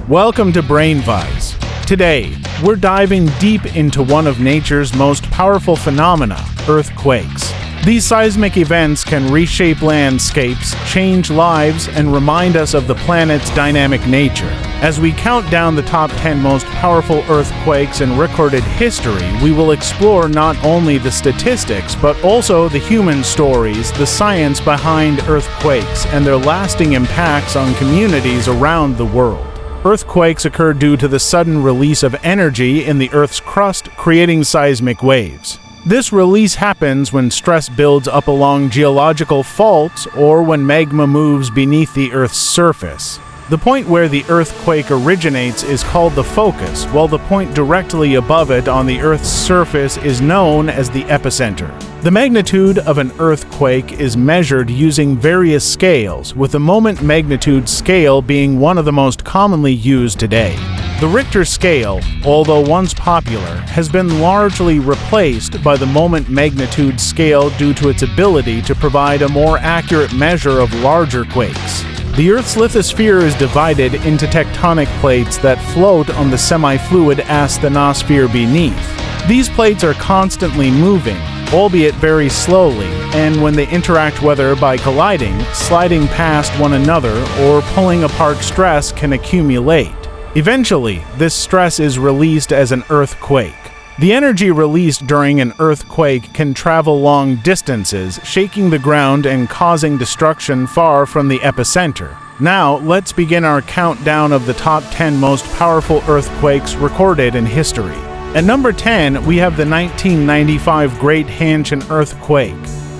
Welcome to Brain Vibes. Today, we're diving deep into one of nature's most powerful phenomena, earthquakes. These seismic events can reshape landscapes, change lives, and remind us of the planet's dynamic nature. As we count down the top 10 most powerful earthquakes in recorded history, we will explore not only the statistics, but also the human stories, the science behind earthquakes, and their lasting impacts on communities around the world. Earthquakes occur due to the sudden release of energy in the Earth's crust, creating seismic waves. This release happens when stress builds up along geological faults or when magma moves beneath the Earth's surface. The point where the earthquake originates is called the focus, while the point directly above it on the Earth's surface is known as the epicenter. The magnitude of an earthquake is measured using various scales, with the moment magnitude scale being one of the most commonly used today. The Richter scale, although once popular, has been largely replaced by the moment magnitude scale due to its ability to provide a more accurate measure of larger quakes. The Earth's lithosphere is divided into tectonic plates that float on the semi-fluid asthenosphere beneath. These plates are constantly moving, albeit very slowly, and when they interact, whether by colliding, sliding past one another, or pulling apart, stress can accumulate. Eventually, this stress is released as an earthquake. The energy released during an earthquake can travel long distances, shaking the ground and causing destruction far from the epicenter. Now, let's begin our countdown of the top 10 most powerful earthquakes recorded in history. At number 10, we have the 1995 Great Hanshin Earthquake,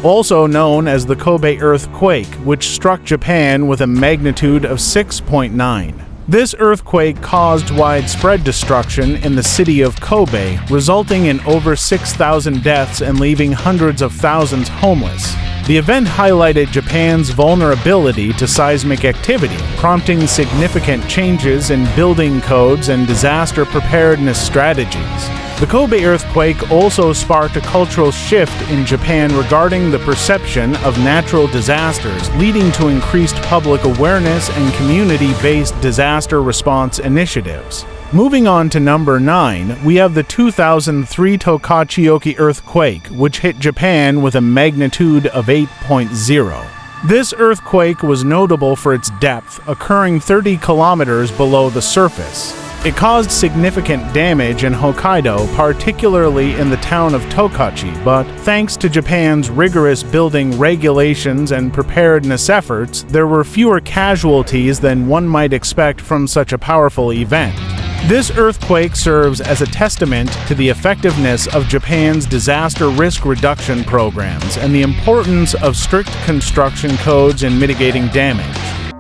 also known as the Kobe Earthquake, which struck Japan with a magnitude of 6.9. This earthquake caused widespread destruction in the city of Kobe, resulting in over 6,000 deaths and leaving hundreds of thousands homeless. The event highlighted Japan's vulnerability to seismic activity, prompting significant changes in building codes and disaster preparedness strategies. The Kobe earthquake also sparked a cultural shift in Japan regarding the perception of natural disasters, leading to increased public awareness and community-based disaster response initiatives. Moving on to number 9, we have the 2003 Tokachi earthquake, which hit Japan with a magnitude of 8.0. This earthquake was notable for its depth, occurring 30 kilometers below the surface. It caused significant damage in Hokkaido, particularly in the town of Tokachi, but thanks to Japan's rigorous building regulations and preparedness efforts, there were fewer casualties than one might expect from such a powerful event. This earthquake serves as a testament to the effectiveness of Japan's disaster risk reduction programs and the importance of strict construction codes in mitigating damage.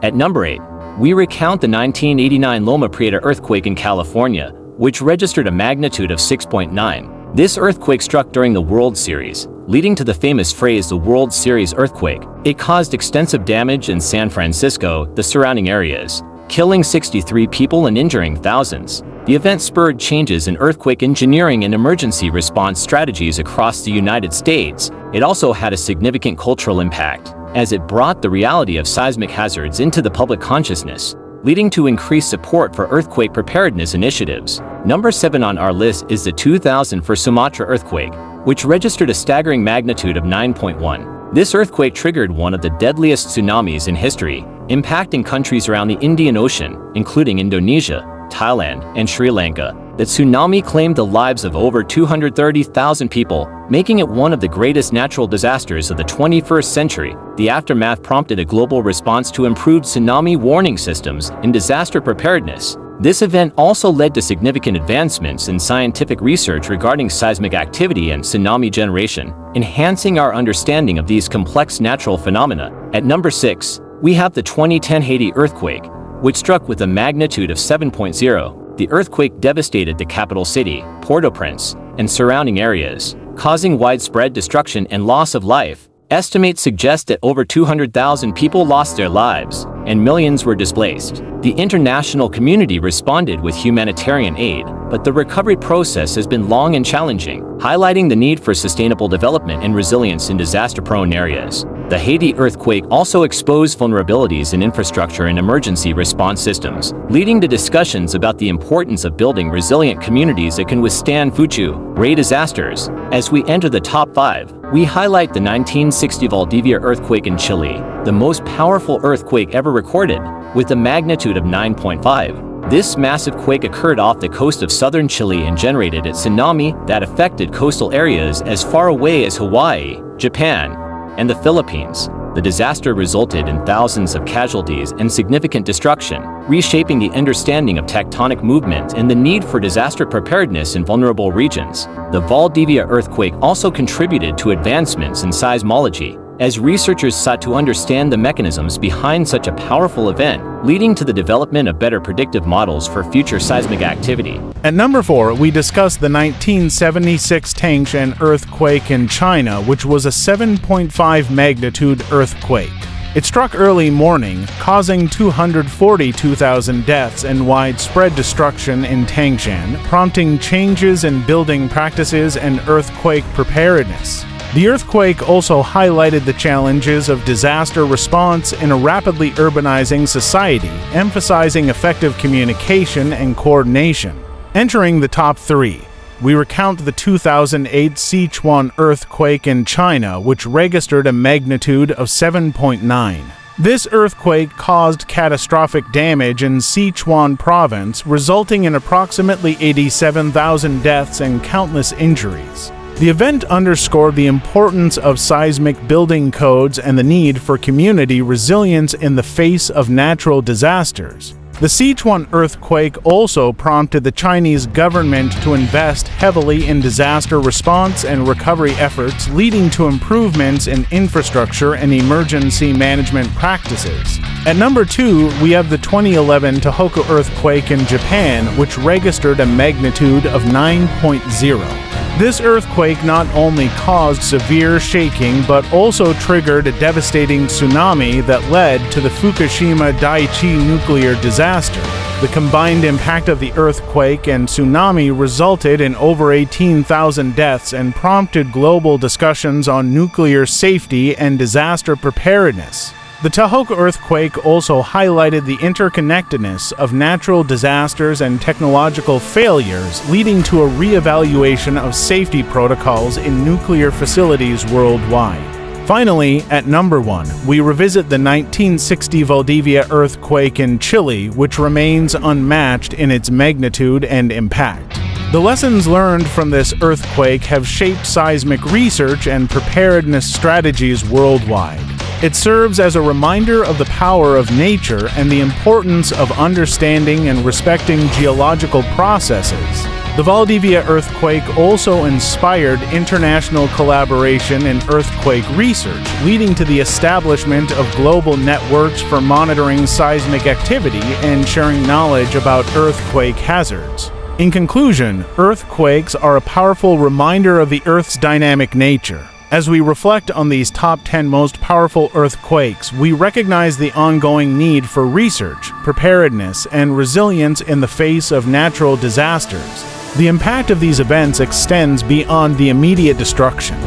At number 8, we recount the 1989 Loma Prieta earthquake in California, which registered a magnitude of 6.9. This earthquake struck during the World Series, leading to the famous phrase the World Series earthquake. It caused extensive damage in San Francisco, the surrounding areas, killing 63 people and injuring thousands. The event spurred changes in earthquake engineering and emergency response strategies across the United States. It also had a significant cultural impact, as it brought the reality of seismic hazards into the public consciousness, leading to increased support for earthquake preparedness initiatives. Number 7 on our list is the 2004 Sumatra earthquake, which registered a staggering magnitude of 9.1. This earthquake triggered one of the deadliest tsunamis in history, impacting countries around the Indian Ocean, including Indonesia, Thailand, and Sri Lanka. The tsunami claimed the lives of over 230,000 people, making it one of the greatest natural disasters of the 21st century. The aftermath prompted a global response to improved tsunami warning systems and disaster preparedness. This event also led to significant advancements in scientific research regarding seismic activity and tsunami generation, enhancing our understanding of these complex natural phenomena. At number 6, we have the 2010 Haiti earthquake, which struck with a magnitude of 7.0. The earthquake devastated the capital city, Port-au-Prince, and surrounding areas, causing widespread destruction and loss of life. Estimates suggest that over 200,000 people lost their lives, and millions were displaced. The international community responded with humanitarian aid, but the recovery process has been long and challenging, highlighting the need for sustainable development and resilience in disaster-prone areas. The Haiti earthquake also exposed vulnerabilities in infrastructure and emergency response systems, leading to discussions about the importance of building resilient communities that can withstand future disasters. As we enter the top 5, we highlight the 1960 Valdivia earthquake in Chile, the most powerful earthquake ever recorded, with a magnitude of 9.5. This massive quake occurred off the coast of southern Chile and generated a tsunami that affected coastal areas as far away as Hawaii, Japan, and the Philippines. The disaster resulted in thousands of casualties and significant destruction, reshaping the understanding of tectonic movement and the need for disaster preparedness in vulnerable regions. The Valdivia earthquake also contributed to advancements in seismology, as researchers sought to understand the mechanisms behind such a powerful event, leading to the development of better predictive models for future seismic activity. At number 4, we discuss the 1976 Tangshan earthquake in China, which was a 7.5 magnitude earthquake. It struck early morning, causing 242,000 deaths and widespread destruction in Tangshan, prompting changes in building practices and earthquake preparedness. The earthquake also highlighted the challenges of disaster response in a rapidly urbanizing society, emphasizing effective communication and coordination. Entering the top 3, we recount the 2008 Sichuan earthquake in China, which registered a magnitude of 7.9. This earthquake caused catastrophic damage in Sichuan province, resulting in approximately 87,000 deaths and countless injuries. The event underscored the importance of seismic building codes and the need for community resilience in the face of natural disasters. The Sichuan earthquake also prompted the Chinese government to invest heavily in disaster response and recovery efforts, leading to improvements in infrastructure and emergency management practices. At number 2, we have the 2011 Tohoku earthquake in Japan, which registered a magnitude of 9.0. This earthquake not only caused severe shaking but also triggered a devastating tsunami that led to the Fukushima Daiichi nuclear disaster. The combined impact of the earthquake and tsunami resulted in over 18,000 deaths and prompted global discussions on nuclear safety and disaster preparedness. The Tohoku earthquake also highlighted the interconnectedness of natural disasters and technological failures, leading to a re-evaluation of safety protocols in nuclear facilities worldwide. Finally, at number 1, we revisit the 1960 Valdivia earthquake in Chile, which remains unmatched in its magnitude and impact. The lessons learned from this earthquake have shaped seismic research and preparedness strategies worldwide. It serves as a reminder of the power of nature and the importance of understanding and respecting geological processes. The Valdivia earthquake also inspired international collaboration in earthquake research, leading to the establishment of global networks for monitoring seismic activity and sharing knowledge about earthquake hazards. In conclusion, earthquakes are a powerful reminder of the Earth's dynamic nature. As we reflect on these top 10 most powerful earthquakes, we recognize the ongoing need for research, preparedness, and resilience in the face of natural disasters. The impact of these events extends beyond the immediate destruction.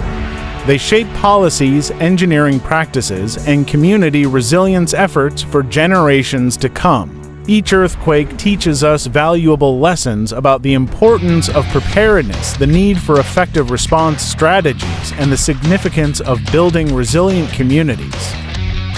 They shape policies, engineering practices, and community resilience efforts for generations to come. Each earthquake teaches us valuable lessons about the importance of preparedness, the need for effective response strategies, and the significance of building resilient communities.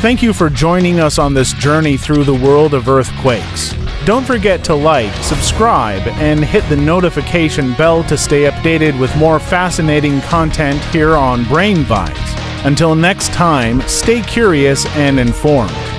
Thank you for joining us on this journey through the world of earthquakes. Don't forget to like, subscribe, and hit the notification bell to stay updated with more fascinating content here on Brain Vibes. Until next time, stay curious and informed.